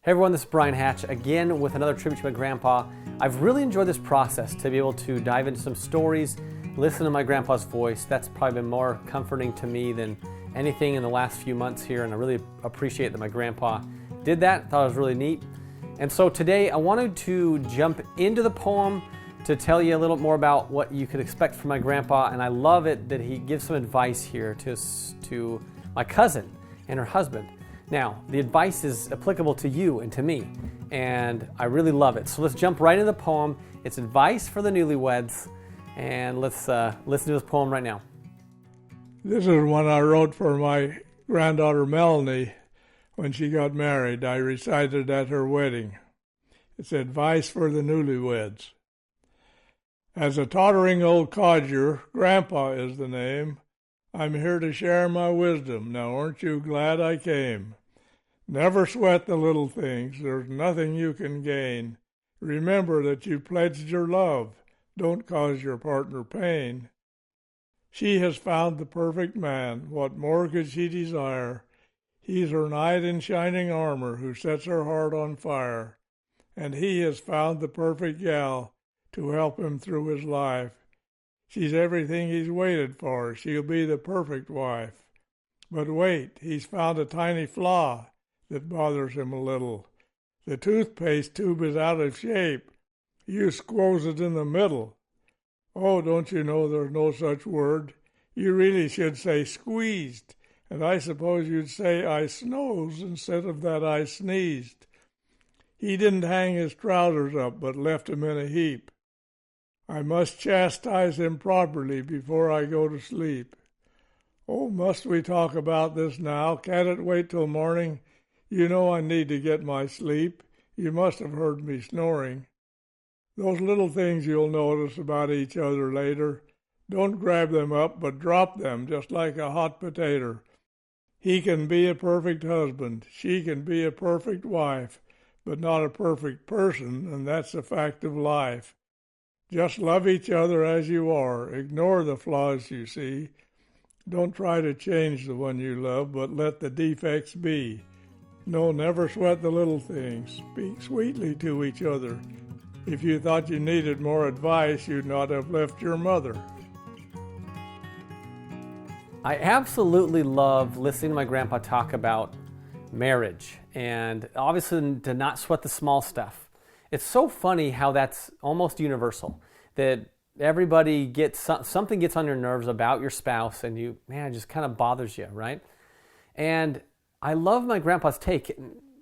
Hey everyone, this is Bryan again with another tribute to my grandpa. I've really enjoyed this process to be able to dive into some stories, listen to my grandpa's voice. That's probably been more comforting to me than anything in the last few months here, and I really appreciate that my grandpa did that. Thought it was really neat. And so today I wanted to jump into the poem to tell you a little more about what you could expect from my grandpa, and I love it that he gives some advice here to my cousin and her husband. Now, the advice is applicable to you and to me, and I really love it. So let's jump right into the poem. It's advice for the newlyweds, and let's listen to this poem right now. This is one I wrote for my granddaughter Melanie when she got married. I recited at her wedding. It's advice for the newlyweds. As a tottering old codger, Grampa is the name. I'm here to share my wisdom. Now aren't you glad I came? Never sweat the little things. There's nothing you can gain. Remember that you pledged your love. Don't cause your partner pain. She has found the perfect man. What more could she desire? He's her knight in shining armor who sets her heart on fire. And he has found the perfect gal to help him through his life. She's everything he's waited for. She'll be the perfect wife. But wait, he's found a tiny flaw that bothers him a little. The toothpaste tube is out of shape. You squoze it in the middle. Oh, don't you know there's no such word? You really should say squeezed. And I suppose you'd say I snows instead of that I sneezed. He didn't hang his trousers up, but left them in a heap. I must chastise him properly before I go to sleep. Oh, must we talk about this now? Can't it wait till morning? You know I need to get my sleep. You must have heard me snoring. Those little things you'll notice about each other later. Don't grab them up, but drop them just like a hot potato. He can be a perfect husband. She can be a perfect wife, but not a perfect person, and that's a fact of life. Just love each other as you are. Ignore the flaws you see. Don't try to change the one you love, but let the defects be. No, never sweat the little things. Speak sweetly to each other. If you thought you needed more advice, you'd not have left your mother. I absolutely love listening to my grandpa talk about marriage, and obviously to not sweat the small stuff. It's so funny how that's almost universal, that everybody gets something gets on your nerves about your spouse, and it just kind of bothers you, right? And I love my grandpa's take.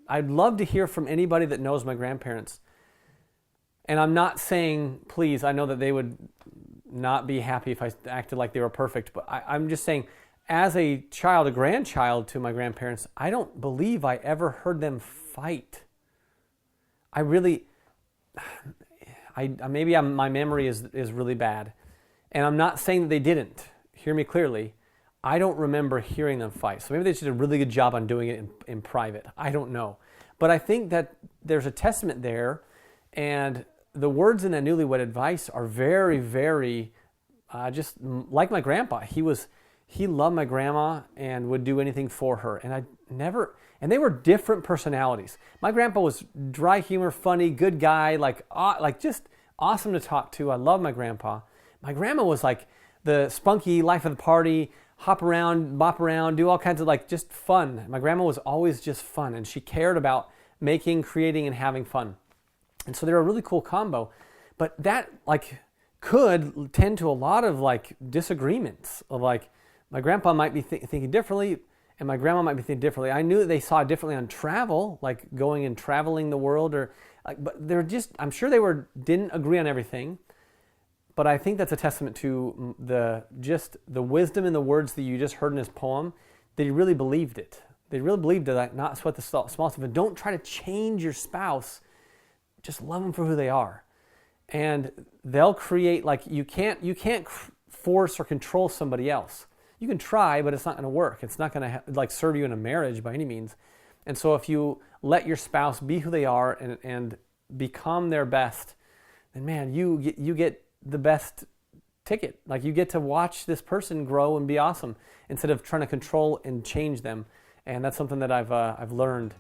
I'd love to hear from anybody that knows my grandparents. And I'm not saying, please, I know that they would not be happy if I acted like they were perfect, but I'm just saying, as a grandchild to my grandparents, I don't believe I ever heard them fight. My memory is really bad. And I'm not saying that they didn't. Hear me clearly. I don't remember hearing them fight. So maybe they did a really good job on doing it in private. I don't know. But I think that there's a testament there, and the words in that newlywed advice are very, very just like my grandpa. He loved my grandma and would do anything for her. And they were different personalities. My grandpa was dry humor, funny, good guy, like just awesome to talk to. I love my grandpa. My grandma was like the spunky life of the party, hop around, bop around, do all kinds of just fun. My grandma was always just fun, and she cared about making, creating, and having fun. And so they're a really cool combo. But that could tend to a lot of disagreements of my grandpa might be thinking differently, and my grandma might be thinking differently. I knew that they saw differently on travel, like going and traveling the world, but I'm sure they didn't agree on everything. But I think that's a testament to the wisdom in the words that you just heard in his poem, that he really believed it. They really believed it, not sweat the small stuff, and don't try to change your spouse. Just love them for who they are. And they'll create, you can't force or control somebody else. You can try, but it's not going to work. It's not going to serve you in a marriage by any means. And so if you let your spouse be who they are and become their best, then man, you get the best ticket. You get to watch this person grow and be awesome instead of trying to control and change them. And that's something that I've learned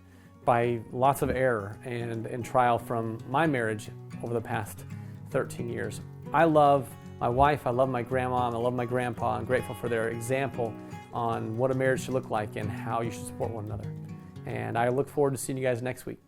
by lots of error and trial from my marriage over the past 13 years. I love my wife, I love my grandma, and I love my grandpa. I'm grateful for their example on what a marriage should look like and how you should support one another. And I look forward to seeing you guys next week.